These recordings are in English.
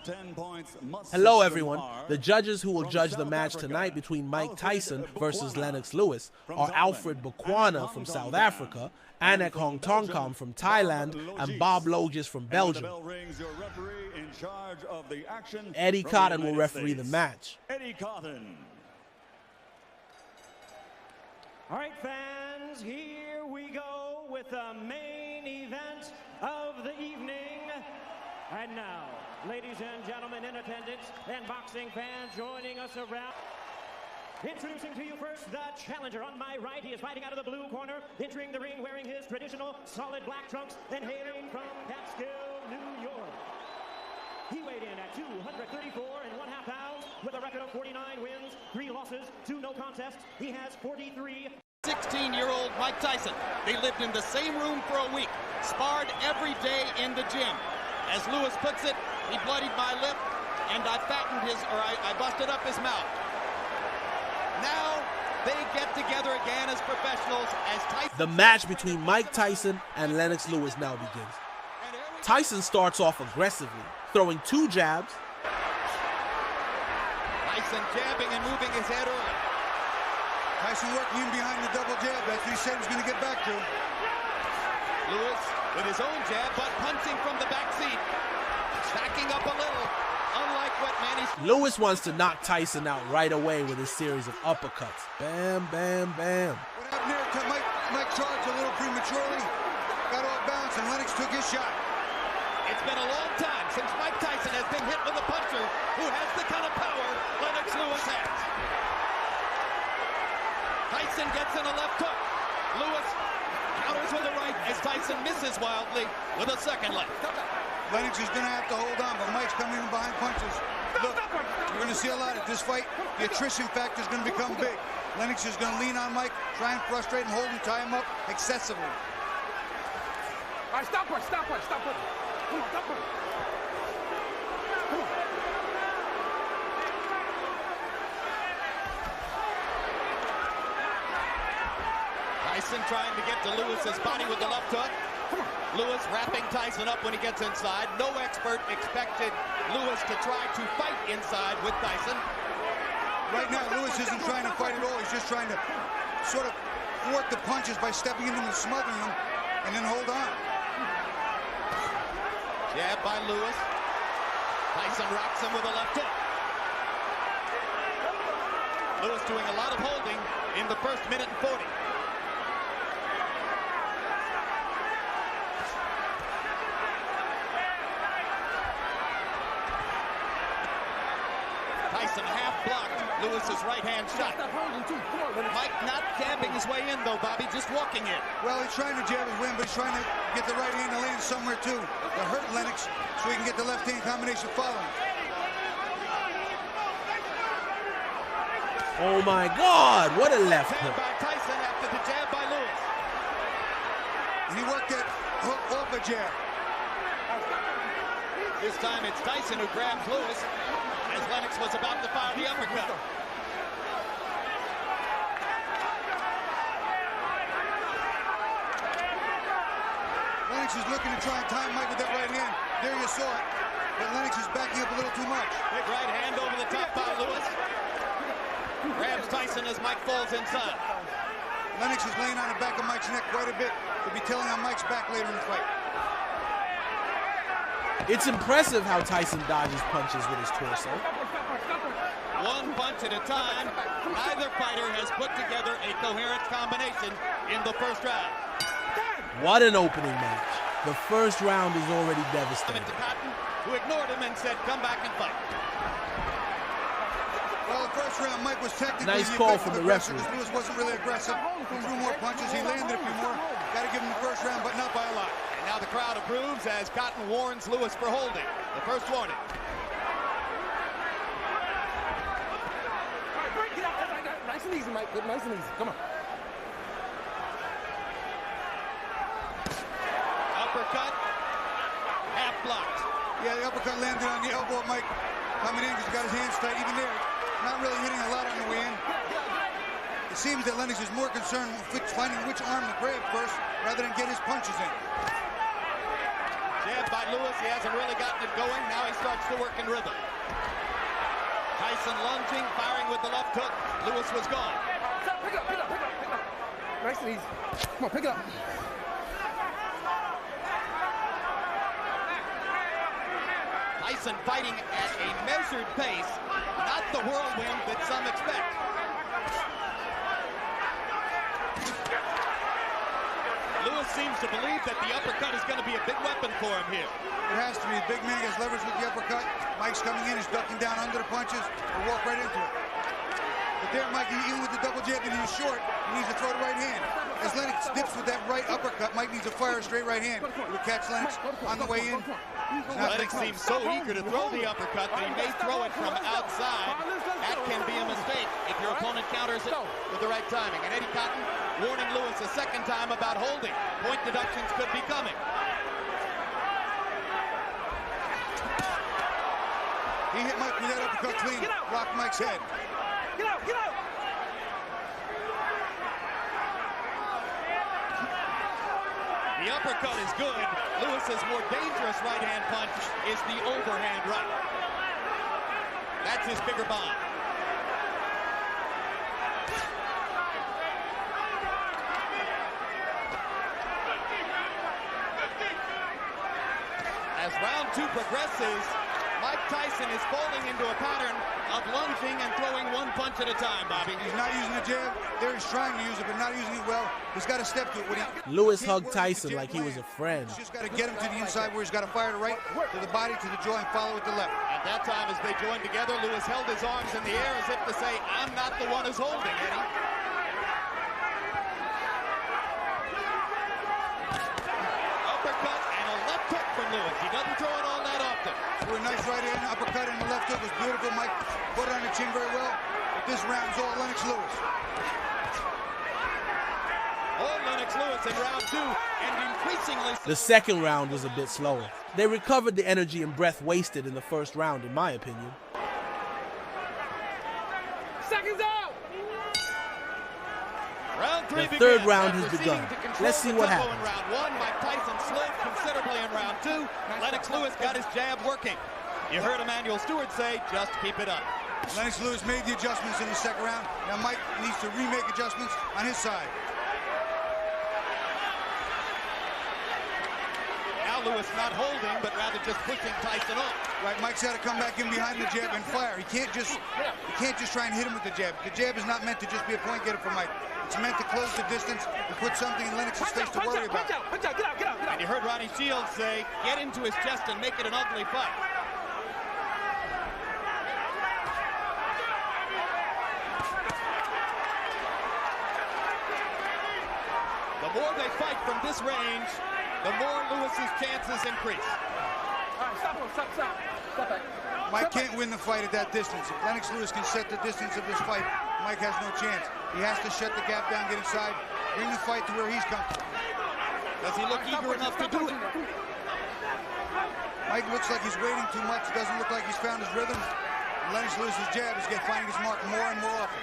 10 points. Hello everyone. The judges who will judge the match tonight between Mike Tyson versus Lennox Lewis are Alfred Bukwana from South Africa, Anek Hongtongkam from Thailand, and Bob Logis from Belgium. Eddie Cotton will referee the match. Eddie Cotton. All right, fans, here we go with the main event of the evening. And now, ladies and gentlemen in attendance and boxing fans joining us around. Introducing to you first the challenger on my right. He is fighting out of the blue corner, entering the ring wearing his traditional solid black trunks and hailing from Catskill, New York. He weighed in at 234 1/2 pounds with a record of 49 wins, 3 losses, 2 no contests. He has 43. 16-year-old Mike Tyson. They lived in the same room for a week, sparred every day in the gym. As Lewis puts it, he bloodied my lip, and I busted up his mouth. Now they get together again as professionals as Tyson. The match between Mike Tyson and Lennox Lewis now begins. Tyson starts off aggressively, throwing 2 jabs. Tyson jabbing and moving his head early. Tyson working in behind the double jab. That's what he said he was going to get back to. Lewis with his own jab, but punching from the back seat. Backing up a little, unlike what Manny's... Lewis wants to knock Tyson out right away with a series of uppercuts. Bam, bam, bam. What happened there? Mike charged a little prematurely, got off balance, and Lennox took his shot. It's been a long time since Mike Tyson has been hit with a puncher who has the kind of power Lennox Lewis has. Tyson gets in a left hook. Lewis counters with a right as Tyson misses wildly with a second left. Lennox is going to have to hold on, but Mike's coming in behind punches. Look, we're going to see a lot at this fight. The attrition factor is going to become big. Lennox is going to lean on Mike, try and frustrate and hold him, tie him up excessively. All right, stop it. Come on, stop it. Come on. Tyson trying to get to Lewis's body with the left hook. Lewis wrapping Tyson up when he gets inside. No expert expected Lewis to try to fight inside with Tyson. Right now, Lewis isn't trying to fight at all. He's just trying to sort of thwart the punches by stepping into them and smothering them, and then hold on. Jab by Lewis. Tyson rocks him with a left hook. Lewis doing a lot of holding in the first minute and 40. Tyson half blocked Lewis's right-hand shot. Mike not jabbing his way in, though, Bobby, just walking in. Well, he's trying to jab his way in, but he's trying to get the right hand to land somewhere, too, to hurt Lennox so he can get the left-hand combination following. Oh, my God. What a left hook. Jab by Tyson after the jab by Lewis. And he worked that hook off a jab. This time it's Tyson who grabs Lewis as Lennox was about to fire the uppercut. Lennox is looking to try and time Mike with that right hand. There you saw it. But Lennox is backing up a little too much. Big right hand over the top by Lewis. Grabs Tyson as Mike falls inside. Lennox is laying on the back of Mike's neck quite a bit. He'll be telling on Mike's back later in the fight. It's impressive how Tyson dodges punches with his torso. One punch at a time. Neither fighter has put together a coherent combination in the first round. What an opening match. The first round is already devastating. To Cotton, who ignored him and said, come back and fight. Well, the first round, Mike was technically nice call from the referee. Lewis wasn't really aggressive. He threw more punches. He landed a few more. Got to give him the first round, but not by a lot. And now the crowd approves as Cotton warns Lewis for holding. The first warning. Nice and easy, Mike. Nice and easy. Come on. Uppercut. Half blocked. Yeah, the uppercut landed on the elbow of Mike. Coming in because he got his hands tight. Even there, not really hitting a lot on the way in. It seems that Lennox is more concerned with finding which arm to grab first rather than get his punches in. Jab by Lewis. He hasn't really gotten it going. Now he starts to work in rhythm. Tyson lunging, firing with the left hook. Lewis was gone. Pick it up, pick it up, pick it up, pick it up. Nice and easy. Come on, pick it up. Tyson fighting at a measured pace, not the whirlwind that some expect. Lewis seems to believe that the uppercut is going to be a big weapon for him here. It has to be. The big man gets leverage with the uppercut. Mike's coming in, he's ducking down under the punches, and walk right into it. But there, Mike, even with the double jab, and he's short, he needs to throw the right hand. As Lennox dips with that right uppercut, Mike needs to fire a straight right hand. He'll catch Lennox on the way in. Lennox seems so eager to throw the uppercut that he may throw it from outside. That can be a mistake if your opponent counters it with the right timing. And Eddie Cotton warning Lewis a second time about holding. Point deductions could be coming. He hit Mike with that uppercut clean, rocked Mike's head. Get out, get out! The uppercut is good. Lewis's more dangerous right-hand punch is the overhand right. That's his bigger bomb. As round two progresses, Mike Tyson is falling into a pattern of lunging and throwing one punch at a time, Bobby. He's not using the jab. There he's trying to use it, but not using it well. He's got to step to it. Lewis hugged Tyson like he was a friend. He's just got to get him to the inside where he's got to fire the right to the body, to the jaw, and follow with the left. At that time, as they joined together, Lewis held his arms in the air as if to say, I'm not the one who's holding, Eddie. Uppercut and a left hook from Lewis. He doesn't throw it all that often. Threw a nice right hand uppercut, and the left hook was beautiful. Mike put it on the chin very well. But this round's all Lennox Lewis. All Lennox Lewis in round two, and increasingly... The second round was a bit slower. They recovered the energy and breath wasted in the first round, in my opinion. Seconds out! Round three The third begins. round After has seeming begun. to control Let's see the what tempo happens. in round one, Mike Tyson slowed considerably in round two. Lennox Lewis got his jab working. You heard Emmanuel Stewart say, just keep it up. Lennox Lewis made the adjustments in the second round. Now Mike needs to remake adjustments on his side. Now Lewis not holding, but rather just pushing Tyson off. Right, Mike's got to come back in behind the jab and fire. He can't just try and hit him with the jab. The jab is not meant to just be a point getter for Mike. It's meant to close the distance and put something in Lennox's face to worry about. Punch out, get out, get out, get out. And you heard Ronnie Shields say, get into his chest and make it an ugly fight. The more they fight from this range, the more Lewis's chances increase. All right, stop, stop. Step back. Mike can't win the fight at that distance. If Lennox Lewis can set the distance of this fight, Mike has no chance. He has to shut the gap down, get inside, bring the fight to where he's comfortable. Does he look eager enough to do it? Mike looks like he's waiting too much. Doesn't look like he's found his rhythm. Lennox Lewis's jab is finding his mark more and more often.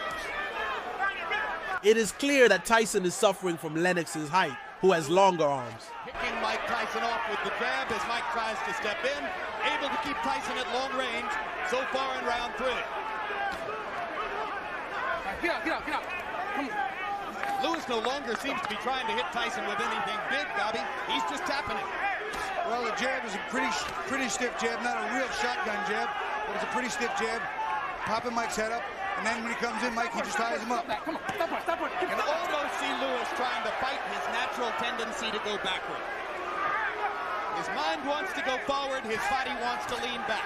It is clear that Tyson is suffering from Lennox's height, who has longer arms. Picking Mike Tyson off with the jab as Mike tries to step in, able to keep Tyson at long range so far in round three. Get out, get out, get out. Come on. Lewis no longer seems to be trying to hit Tyson with anything big, Bobby. He's just tapping it. Well, the jab is a pretty stiff jab, not a real shotgun jab, but it's a pretty stiff jab. Popping Mike's head up, and then when he comes in, Mike, he just ties him up. Come on, stop it. You can almost see Lewis trying to fight his natural tendency to go backward. His mind wants to go forward, his body wants to lean back.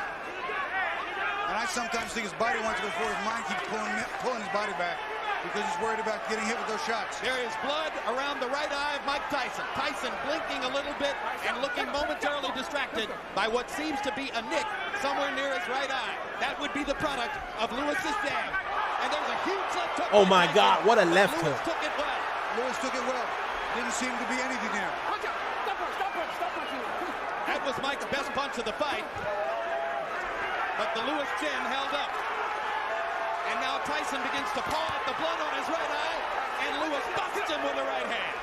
And I sometimes think his body wants to go forward, his mind keeps pulling his body back because he's worried about getting hit with those shots. There is blood around the right eye of Mike Tyson. Tyson blinking a little bit and looking momentarily distracted by what seems to be a nick somewhere near his right eye. That would be the product of Lewis's jab. And there's a huge left hook. Oh my God, what a left hook. Lewis took it well. Lewis took it well. Didn't seem to be anything there. Punch out. Stop punching. That was Mike's best punch of the fight. But the Lewis chin held up. And now Tyson begins to paw at the blood on his right eye, and Lewis busts him with the right hand.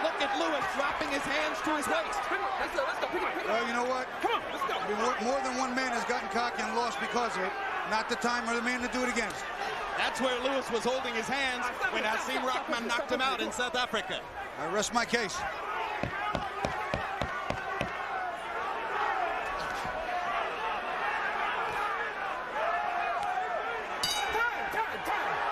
Look Look at Lewis dropping his hands to his waist. Let's go. Pick him up. Well, you know what? Come on, let's go. More than one man has gotten cocky and lost because of it. Not the time or the man to do it against. That's where Lewis was holding his hands when Hasim Rahman knocked him out in South Africa. I rest my case.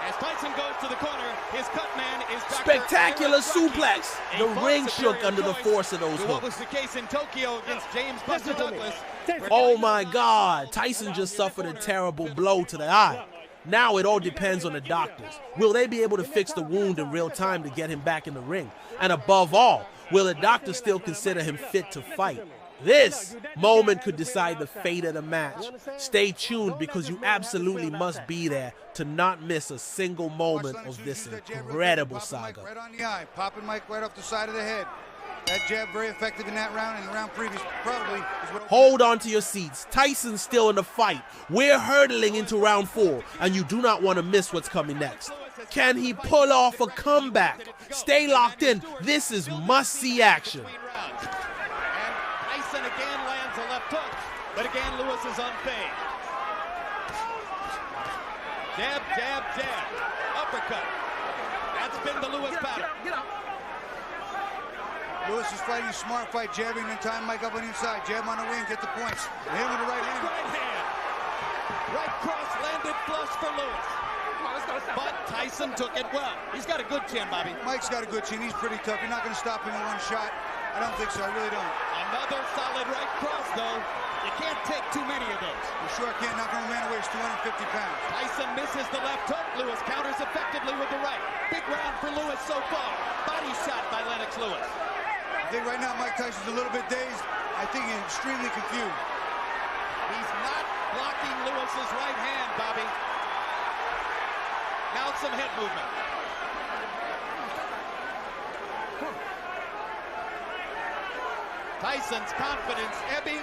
As Tyson goes to the corner, his cut man is Dr. Spectacular Aaron Rocky. suplex. A The far ring superior shook under the choice force of those to what was hooks. the case in Tokyo against James Buster Douglas. Oh my God, Tyson just suffered a terrible blow to the eye. Now it all depends on the doctors. Will they be able to fix the wound in real time to get him back in the ring? And above all, will the doctors still consider him fit to fight? This moment could decide the fate of the match. Stay tuned because you absolutely must be there to not miss a single moment of this incredible saga. Right on the eye, popping Mike right off the side of the head. That jab very effective in that round, and the round previous probably is what... Hold on to your seats. Tyson's still in the fight. We're hurtling into round 4, and you do not want to miss what's coming next. Can he pull off a comeback? Stay locked in. This is must-see action. And Tyson again lands a left hook, but again Lewis is unfazed. Jab, jab, jab. Uppercut. That's been the Lewis pattern. Get out. Lewis is fighting a smart fight, jabbing and tying Mike up on the inside. Jab on the wing, get the points. And him with the right hand. Right hand. Right cross landed flush for Lewis. Come on, let's go. But Tyson took it well. He's got a good chin, Bobby. Mike's got a good chin. He's pretty tough. You're not going to stop him in one shot. I don't think so. I really don't. Another solid right cross, though. You can't take too many of those. You sure can't knock him. Man away. He's 250 pounds. Tyson misses the left hook. Lewis counters effectively with the right. Big round for Lewis so far. Body shot by Lennox Lewis. I think right now Mike Tyson's a little bit dazed. I think he's extremely confused. He's not blocking Lewis's right hand, Bobby. Now some head movement. Tyson's confidence ebbing.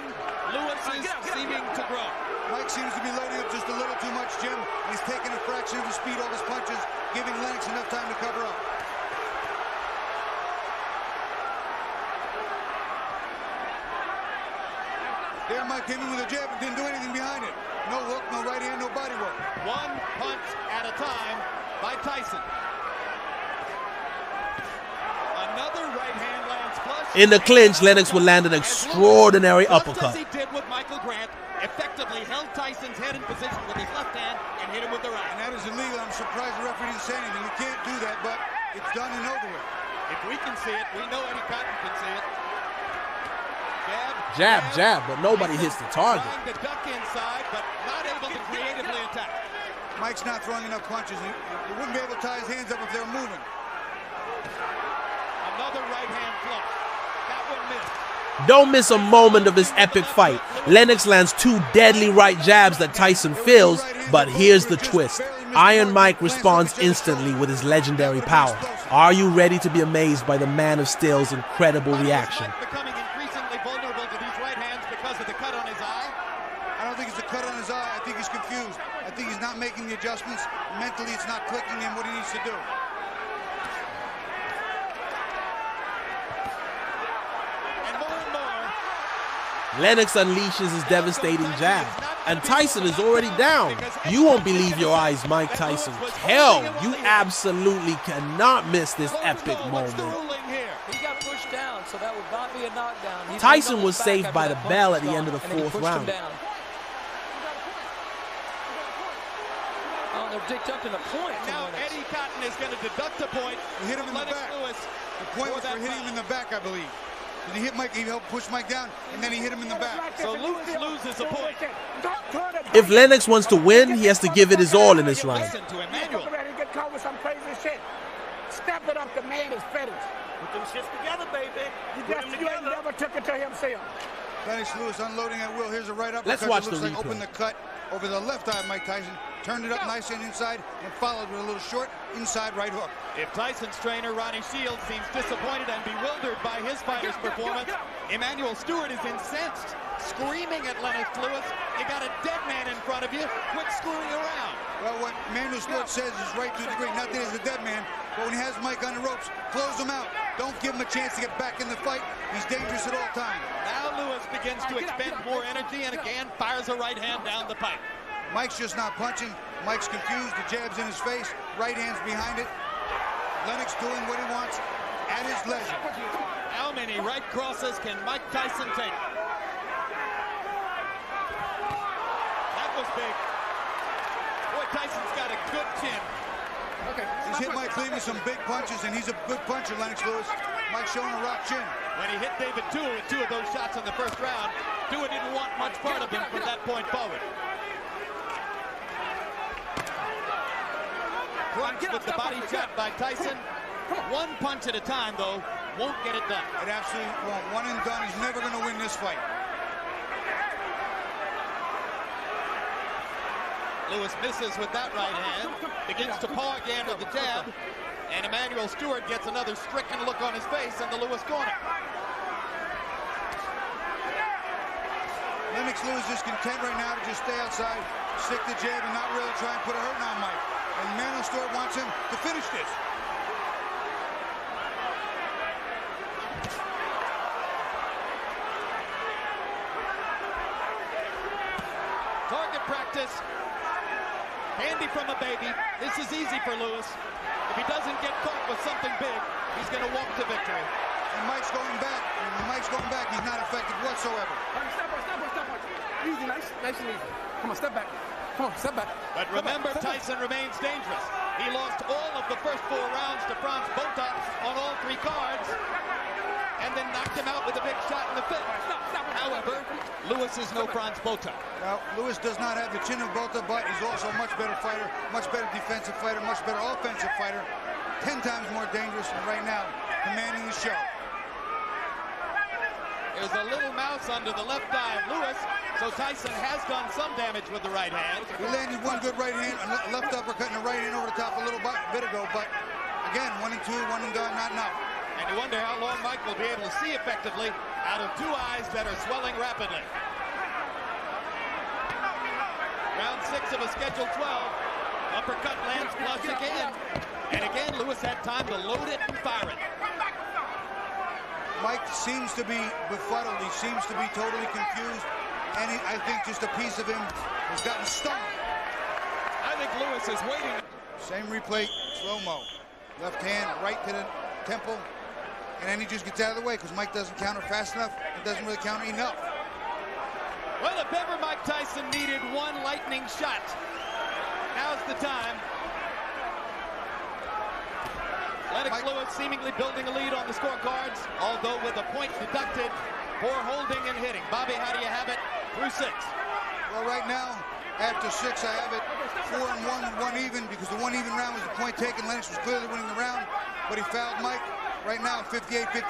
Lewis is seeming to grow. Mike seems to be loading up just a little too much, Jim. He's taking a fraction of the speed off his punches, giving Lennox enough time to cover up. There Mike came in with a jab and didn't do anything behind it. No hook, no right hand, no body work. One punch at a time by Tyson. Another right hand lands flush. In the clinch, Lennox would land an extraordinary uppercut. Just as he did with Michael Grant, effectively held Tyson's head in position with his left hand and hit him with the right. And that is illegal. I'm surprised the referee didn't say anything. You can't do that, but it's done and over with. If we can see it, we know Eddie Cotton can see it. Jab, but nobody hits the target. Trying to duck inside, but not able to creatively attack. Mike's not throwing enough punches. He wouldn't be able to tie his hands up if they were moving. Another right hand flush. That one missed. Don't miss a moment of this epic fight. Lennox lands 2 deadly right jabs that Tyson feels, but here's the twist. Iron Mike responds instantly with his legendary power. Are you ready to be amazed by the Man of Steel's incredible reaction? Becoming increasingly vulnerable to these right hands because of the cut on his eye. I don't think it's the cut on his eye. I think he's confused. I think he's not making the adjustments. Mentally, it's not clicking in what he needs to do. Lennox unleashes his devastating jab, and Tyson is already down. You won't believe your eyes, Mike Tyson. Hell, you absolutely cannot miss this epic moment. He got pushed down, so that would not be a knockdown. Tyson was saved by the bell at the end of the 4th round. Oh, they're deducting a point. Now Eddie Cotton is going to deduct a point. He hit him in the back. The point was for hitting him in the back, I believe. He hit Mike, he helped push Mike down, and then he hit him in the back. So Lewis loses a point. If Lennox wants to win, he has to give it his all in this round. Listen to Emmanuel. Get caught with some crazy shit. Step it up, the man is finished. Put them shits together, baby. You ain't never took it to himself. Lennox Lewis unloading at will. Here's a right uppercut. Let's watch that looks the like replay. opened the cut over the left eye of Mike Tyson. Turned it up nicely and inside, and followed with a little short inside right hook. If Tyson's trainer, Ronnie Shields, seems disappointed and bewildered by his fighter's performance, Emmanuel Stewart is incensed, screaming at Lennox Lewis, you got a dead man in front of you, quit screwing around. Well, what Emmanuel Stewart says is right to a degree. Not that he's a dead man, but when he has Mike on the ropes, close him out. Don't give him a chance to get back in the fight. He's dangerous at all times. Now Lewis begins to expend more energy and again fires a right hand down the pipe. Mike's just not punching. Mike's confused. The jab's in his face. Right hand's behind it. Lennox doing what he wants at his leisure. How many right crosses can Mike Tyson take? That was big. Boy, Tyson's got a good chin. He's hit Mike Lee with some big punches, and he's a good puncher, Lennox Lewis. Mike's showing a rock chin. When he hit David Duel with 2 of those shots in the first round, Duel didn't want much part of him from that point forward. Crunch with the body shot by Tyson. One punch at a time, though, won't get it done. It absolutely won't. One and done. He's never going to win this fight. Lewis misses with that right hand, begins to paw again with the jab, and Emmanuel Stewart gets another stricken look on his face in the Lewis corner. Lennox Lewis is content right now to just stay outside, stick the jab, and not really try and put a hurting on Mike. And Emmanuel Stewart wants him to finish this. Target practice. Handy from a baby. This is easy for Lewis. If he doesn't get caught with something big, he's going to walk to victory. And Mike's going back. And when Mike's going back, he's not effective whatsoever. Step back. Easy, nice and easy. Come on, step back. Come on, step back. But remember, Tyson remains dangerous. He lost all of the first 4 rounds to Franz Botha on all 3 cards, and then knocked him out with a big shot in the 5th. However, Lewis is no Franz Botha. Now, Lewis does not have the chin of Botha, but he's also a much better fighter, much better defensive fighter, much better offensive fighter, 10 times more dangerous, and right now, commanding the show. There's a little mouse under the left eye of Lewis, so Tyson has done some damage with the right hand. He landed one good right hand, a left uppercut, and a right hand over the top a little bit ago, but again, 1 and 2, 1 and done, not enough. And you wonder how long Mike will be able to see effectively out of 2 eyes that are swelling rapidly. Round 6 of a scheduled 12. Uppercut lands flush again. And again, Lewis had time to load it and fire it. Mike seems to be befuddled. He seems to be totally confused. And I think just a piece of him has gotten stung. I think Lewis is waiting. Same replay, slow-mo. Left hand, right to the temple. And then he just gets out of the way because Mike doesn't counter fast enough. He doesn't really counter enough. Well, if ever Mike Tyson needed one lightning shot, now's the time. Lennox Lewis seemingly building a lead on the scorecards, although with a point deducted for holding and hitting. Bobby, how do you have it through 6? Well, right now, after 6, I have it 4 and 1 with 1 even because the 1 even round was the point taken. Lennox was clearly winning the round, but he fouled Mike. Right now, 58-55.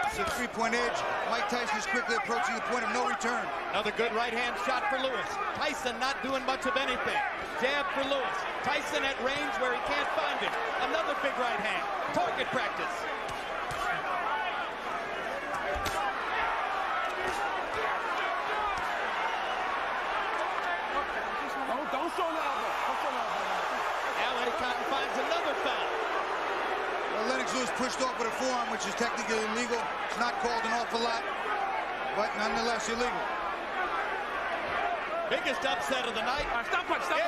It's a 3-point edge. Mike Tyson is quickly approaching the point of no return. Another good right-hand shot for Lewis. Tyson not doing much of anything. Jab for Lewis. Tyson at range where he can't find it. Another big right hand. Target practice. Don't show your elbow. Now Eddie Cotton finds another foul. Well, Lennox Lewis pushed off with a forearm, which is technically illegal. It's not called an awful lot, but nonetheless illegal. Biggest upset of the night.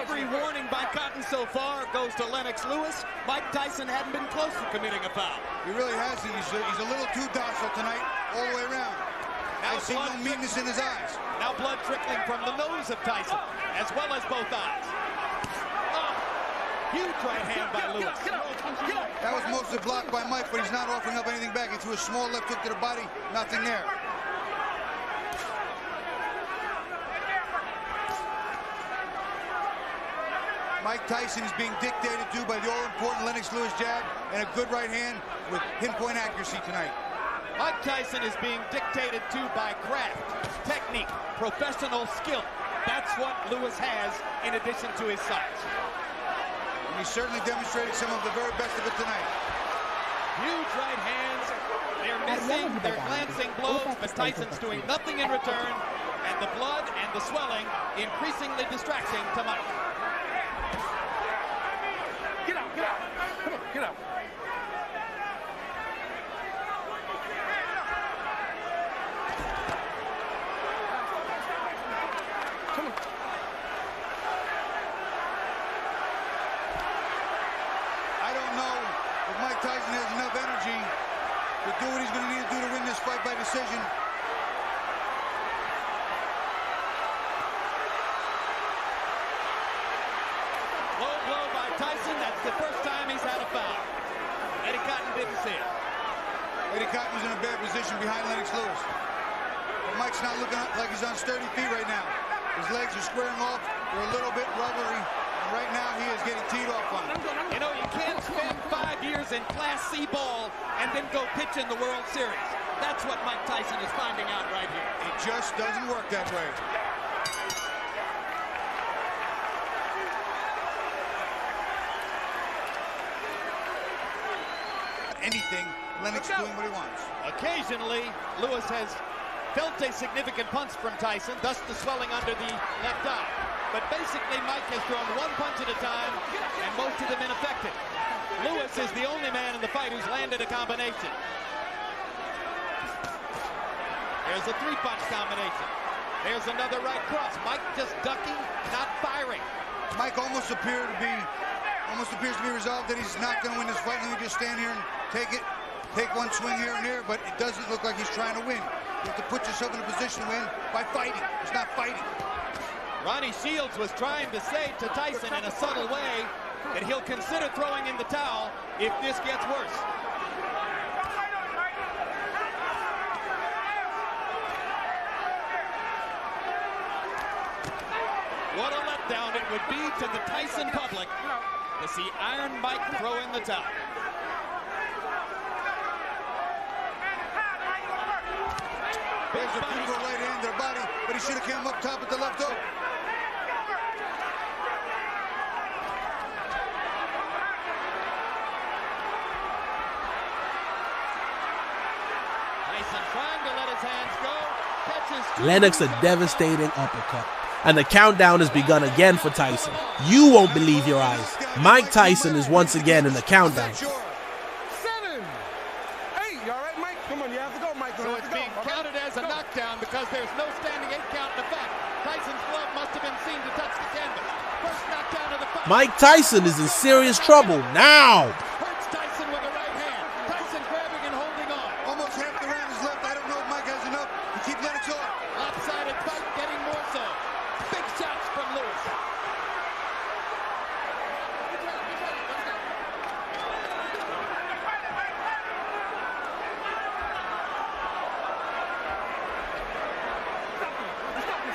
Every warning by Cotton so far goes to Lennox Lewis. Mike Tyson hadn't been close to committing a foul. He really hasn't. He's a little too docile tonight, all the way around. I see no meanness in his eyes. Now blood trickling from the nose of Tyson, as well as both eyes. Oh, huge right hand by Lewis. That was mostly blocked by Mike, but he's not offering up anything back. He threw a small left hook to the body, nothing there. Mike Tyson is being dictated to by the all-important Lennox Lewis jab and a good right hand with pinpoint accuracy tonight. Mike Tyson is being dictated to by craft, technique, professional skill. That's what Lewis has in addition to his size. And he certainly demonstrated some of the very best of it tonight. Huge right hands. They're missing, they're glancing blows, but Tyson's doing nothing in return. And the blood and the swelling increasingly distracting to Mike. Get out. Come on, get out. the first time he's had a foul. Eddie Cotton didn't see it. Eddie Cotton's in a bad position behind Lennox Lewis. But Mike's not looking like he's on sturdy feet right now. His legs are squaring off. They're a little bit rubbery. And right now he is getting teed off on him. You know, you can't spend 5 years in Class C ball and then go pitch in the World Series. That's what Mike Tyson is finding out right here. It just doesn't work that way. Anything, Lennox doing what he wants. Occasionally, Lewis has felt a significant punch from Tyson, thus the swelling under the left eye. But basically, Mike has thrown one punch at a time, and most of them ineffective. Lewis is the only man in the fight who's landed a combination. There's a three-punch combination. There's another right cross. Mike just ducking, not firing. Mike almost appears to be resolved that he's not going to win this fight. Let me just stand here and take one swing here and there, but it doesn't look like he's trying to win. You have to put yourself in a position to win by fighting. He's not fighting. Ronnie Shields was trying to say to Tyson in a subtle way that he'll consider throwing in the towel if this gets worse. What a letdown it would be to the Tyson public to see Iron Mike throw in the towel. There's a beautiful right hand to the body, but he should have come up top at the left hook. Tyson trying to let his hands go. Catches Lennox a devastating uppercut. And the countdown has begun again for Tyson. You won't believe your eyes. Mike Tyson is once again in the countdown. 7, 8. You all right, Mike? Come on, you have to go, Mike. So it's being counted as a knockdown because there's no standing 8 count in effect. Tyson's glove must have been seen to touch the canvas. First knockdown of the fight. Mike Tyson is in serious trouble now. Hurts Tyson with a right hand. Tyson grabbing and holding on. Almost half the round is left. I don't know if Mike has enough to keep Lennox off. Lopsided fight, getting more so. Big shots from Lewis.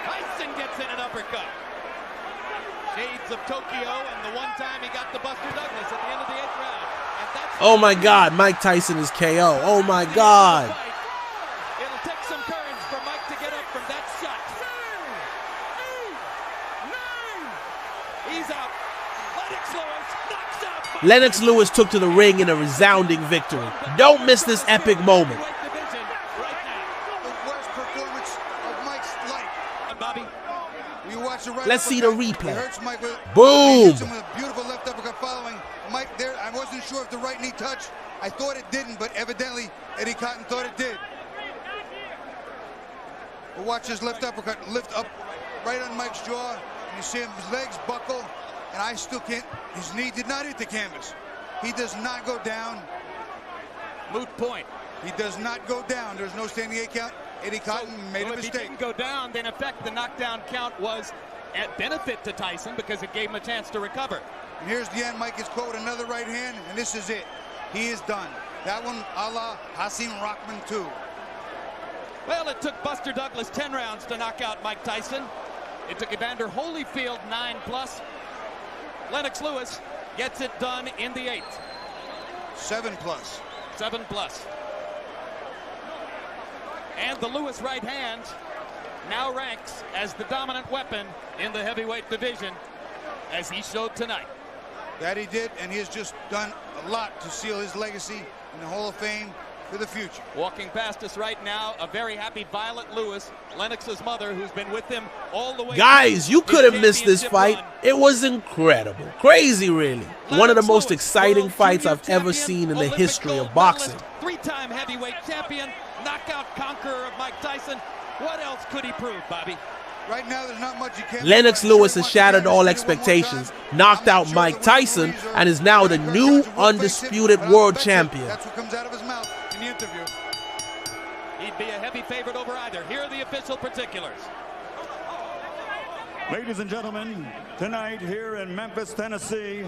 Tyson gets in an uppercut. Shades of Tokyo and the one time he got the Buster Douglas at the end of the 8th round. And that's Oh my God, Mike Tyson is KO. Oh my God. It'll take some courage for Mike to get up from that shot. 9. He's out. Lennox Lewis knocks out Mike. Lennox Lewis took to the ring in a resounding victory. Don't miss this epic moment. Division right now. The worst performance of Mike's life. Bobby. You watch the right Let's see the uppercut. replay. It hurts Mike with, Boom. He hits him with a beautiful left uppercut following. Mike there, I wasn't sure if the right knee touched. I thought it didn't, but evidently Eddie Cotton thought it did. But watch his left uppercut lift up right on Mike's jaw. And you see him, his legs buckle, and I still can't. His knee did not hit the canvas. He does not go down. Moot point. He does not go down. There's no standing 8 count. Eddie Cotton made a If he mistake. didn't go down, then in effect the knockdown count was at benefit to Tyson because it gave him a chance to recover. And here's the end. Mike is caught with another right hand, and this is it. He is done. That one, a la Hasim Rahman too. Well, it took Buster Douglas 10 rounds to knock out Mike Tyson. It took Evander Holyfield 9+. Lennox Lewis gets it done in the 8th. 7+. 7+. And the Lewis right hand now ranks as the dominant weapon in the heavyweight division, as he showed tonight. That he did, and he has just done a lot to seal his legacy in the Hall of Fame for the future. Walking past us right now, a very happy Violet Lewis, Lennox's mother, who's been with him all the way. Guys, you through his couldn't miss this championship fight. run. It was incredible. Crazy, really. One of the most exciting World fights Junior I've ever champion, seen in the Olympic history gold of boxing. medalist, 3-time heavyweight champion, knockout conqueror of Mike Tyson. What else could he prove, Bobby? Right now, there's not much you can. Lennox Lewis has shattered all expectations, knocked out Mike Tyson, and is now the new undisputed world champion. That's what comes out of his mouth in the interview. He'd be a heavy favorite over either. Here are the official particulars. Ladies and gentlemen, tonight here in Memphis, Tennessee,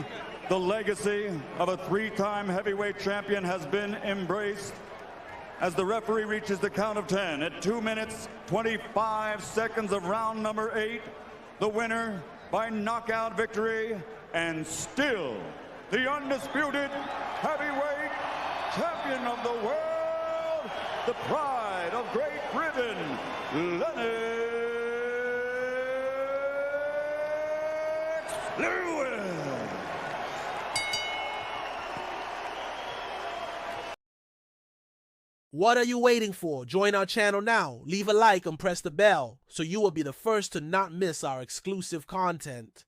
the legacy of a three-time heavyweight champion has been embraced as the referee reaches the count of 10 at 2 minutes, 25 seconds of round number 8. The winner by knockout victory and still the undisputed heavyweight champion of the world, the pride of Great Britain, Lennox Lewis. What are you waiting for? Join our channel now, leave a like and press the bell so you will be the first to not miss our exclusive content.